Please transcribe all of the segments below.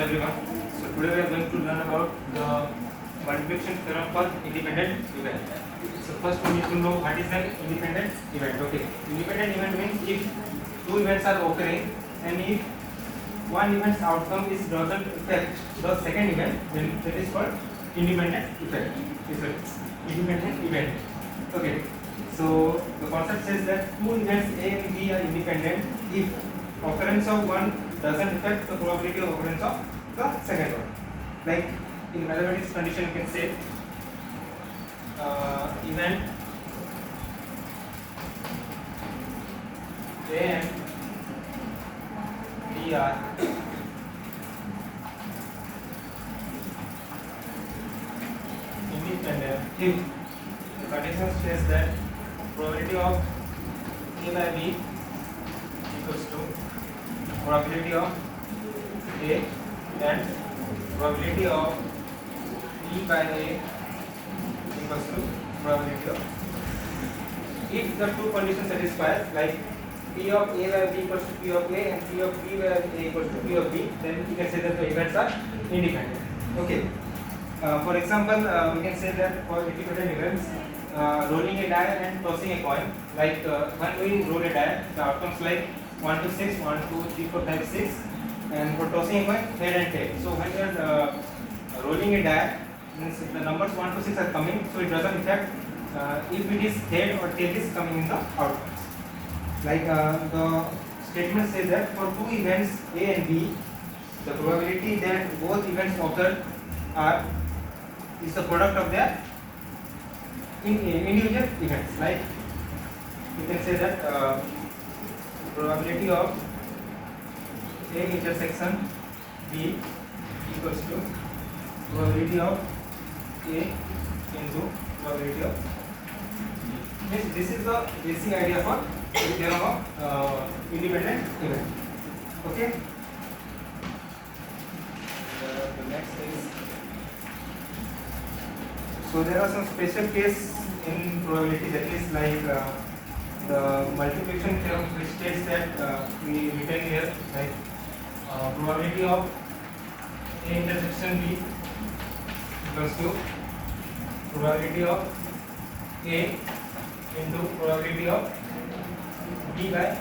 everyone. So today we are going to learn about the multiplication theorem for independent event. So first we need to know what is an independent event. Okay, independent event means if two events are occurring and if one event's outcome is doesn't affect the second event, then that is called independent effect. Independent event. Okay. So the concept says that two events A and B are independent if occurrence of one doesn't affect the probability of occurrence of the second one. Like in mathematics condition, you can say event A and B are independent if the condition says that probability of A by B equals to probability of A and probability of B by A equals to probability of. If the two conditions satisfy, like P of A by B equals to P of A and P of B by A equals to P of B, then we can say that the events are independent. Okay. For example, we can say that for independent events, rolling a die and tossing a coin. Like when we roll a die, the outcomes like 1 to 6, 1, 2, 3, 4, 5, 6, and for tossing a coin, head and tail. So when you are rolling a die, means the numbers 1 to 6 are coming, so it doesn't affect if it is head or tail is coming in the outcomes. Like the statement says that for two events A and B, the probability that both events occur is the product of their individual events. Like you can say that probability of A intersection B equals to probability of A into probability of B. This is the basic idea for the theorem of independent event. Okay. The next is, so there are some special case in probability, that is like the multiplication theorem, which states that we written here like probability of A intersection B equals to probability of A into probability of B by A,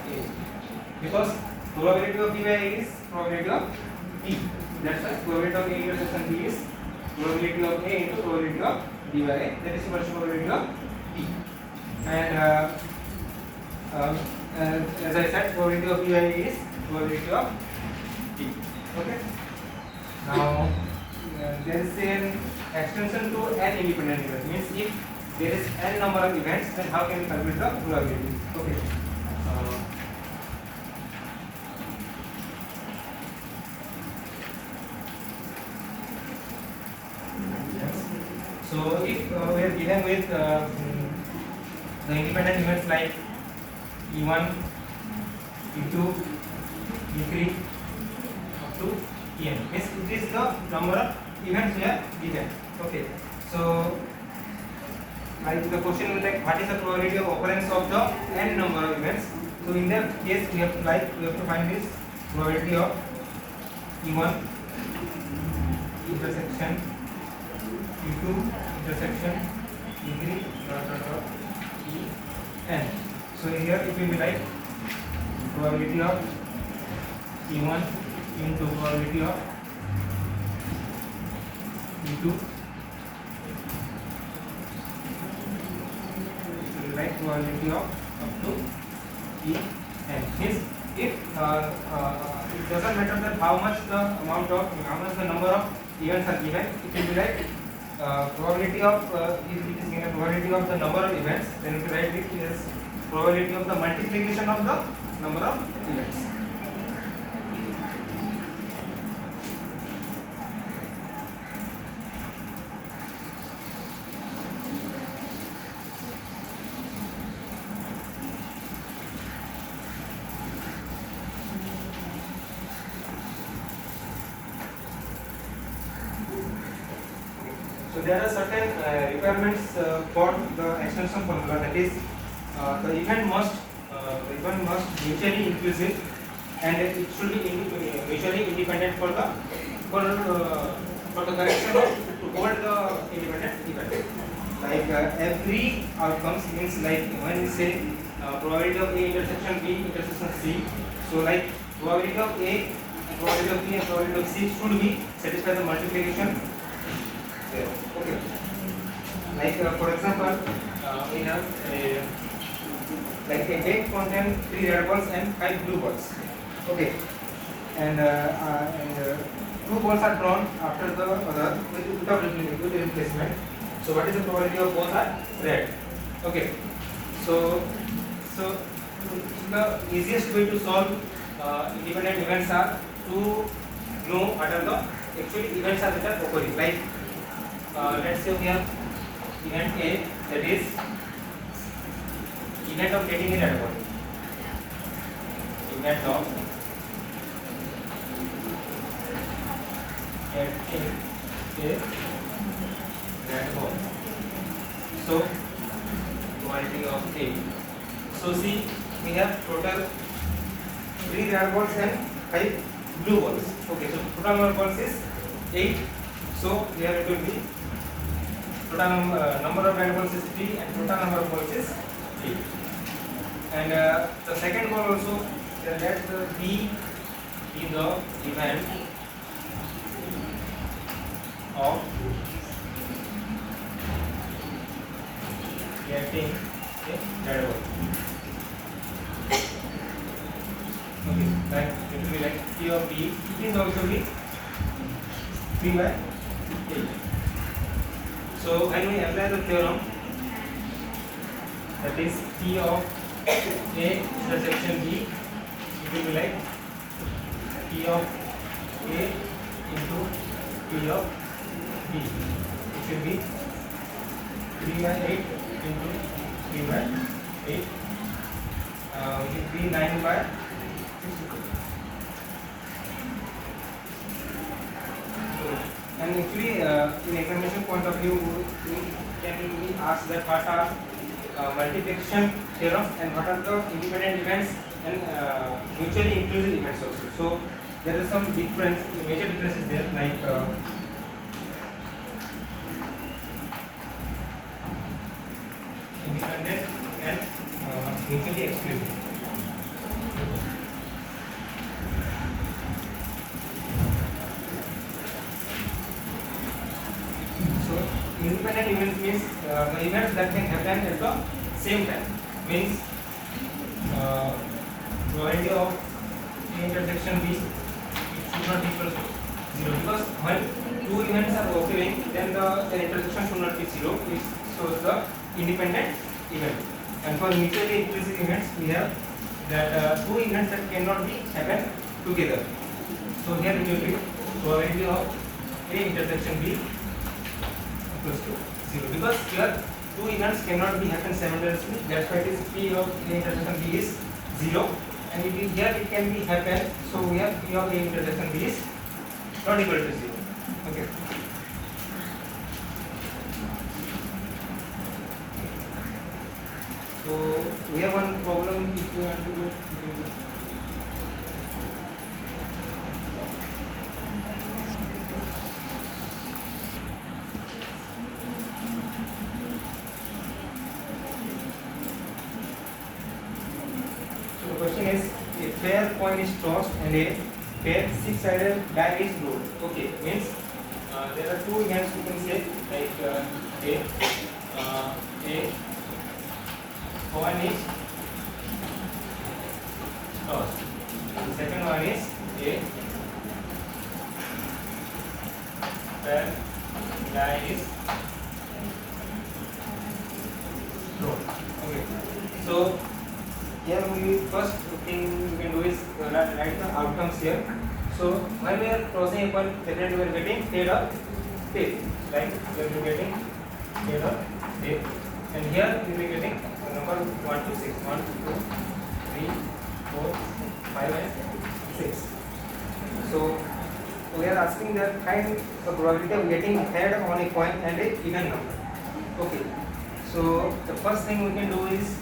because probability of B by A is probability of B. That's why probability of A intersection B is probability of A into probability of B by A. That is equal to probability of B. And as I said, probability of B by A is probability of B. Okay. Now there is an extension to an independent event. Means if there is n number of events, then how can we calculate the probability? Okay. So if we are given with the independent events like E1, E2, E3 up to En, means it is the number of events we are given. Okay. So like the question is like what is the probability of occurrence of the n number of events? So in that case we have to find this probability of E1 intersection E2 intersection E3 En. So here it will be like probability of E1 into probability of E2, like probability of up to En. Means if it doesn't matter that how much the number of events are given, it will be like probability of if it is given probability of the number of events, then we write it as probability of the multiplication of the number of events. So there are certain requirements for the extension formula, that is the event must mutually inclusive and it should be mutually independent for the for the correction of to hold the independent event. Like every outcomes means like when we say probability of A intersection B intersection C, so like probability of A and probability of B and probability of C should be satisfy the multiplication there. Okay. Like for example, we have a like a deck contain 3 red balls and 5 blue balls. Okay, and 2 balls are drawn after the other with replacement. So what is the probability of both are red? Okay, so the easiest way to solve independent events are to know what are the actually events are that are occurring. Like let's say we have event A, that is event of getting a red ball. Event of getting a red ball. So probability of A. So see, we have total 3 red balls and 5 blue balls. Okay, so total number of balls is 8. So here it will be total number of red balls is 3 and total number of balls is 3. And the second ball also, let the B be the event of getting a red ball. Okay, like it will be like P of B. It is also be 3 by 8. So when we apply the theorem, that is P of A intersection B, it will be like P of A into P of B. It will be 3 by 8 into 3 by 8. It will be 9 by 62. And actually, in examination point of view, we can be asked that what are multiplication theorems and what are the independent events and mutually inclusive events also. So there is some difference, major differences there, like independent and mutually exclusive. Independent events means the events that can happen at the same time. Means probability of A intersection B, it should not equal to 0, because when two events are occurring, then the intersection should not be 0, which shows the independent event. And for mutually inclusive events, we have that two events that cannot be happen together. So here it will be probability of A intersection B equals to 0, because here two events cannot be happen simultaneously. That's why it is P of A intersection B is 0, and it is here it can be happen. So we have P of A intersection B is not equal to 0. Okay. So we have one problem if you want to do. Pair coin is tossed and a pair six-sided die is rolled. Okay, means there are two events we can say, like a coin is tossed. The second one is a pair die is rolled. Okay, so here we first thing we can do is write the outcomes here. So when we are crossing a point, definitely we are getting head or tail. Like we are getting head or tail, and here we will be getting number 1 to 6. 1, 2, 3, 4, 5, and 6. So we are asking that find the probability of getting head on a coin and a even number. Okay. So the first thing we can do is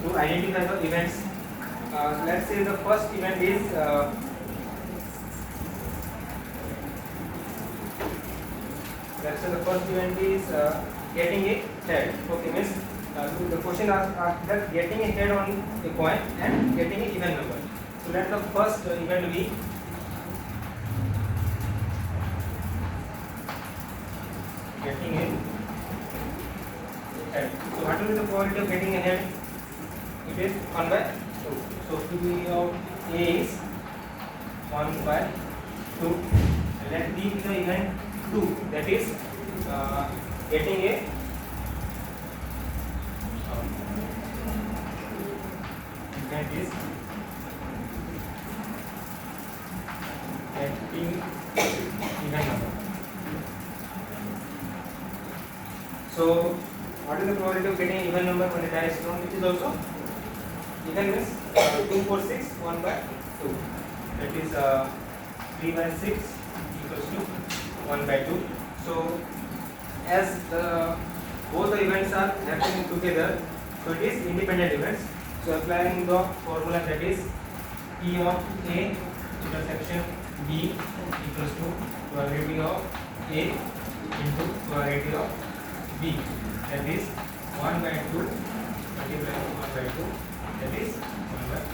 to identify the events. Let's say the first event is let's say the first event is getting a head. Okay, means the question asked that getting a head on a coin and getting an even number. So let the first event be getting a head. So what will be the probability of getting a head? It is 1 by 2. So probability of A is 1 by 2. And let B be the event 2, that is getting a event is getting even number. So what is the probability of getting even number when the die is thrown? It is also even, means 2, 4, 6, 1 by 2. That is 3 by 6 equals to 1 by 2. So as both the events are happening together, so it is independent events. So applying the formula, that is P of A intersection B equals to probability of A into probability of B, that is 1 by 2 multiplied by 1 by 2, that is 1 by 2.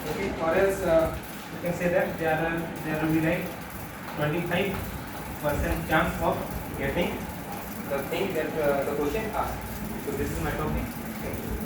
Okay, or else you can say that there will be like 25% chance of getting the thing that the question asked. So this is my topic. Thank you.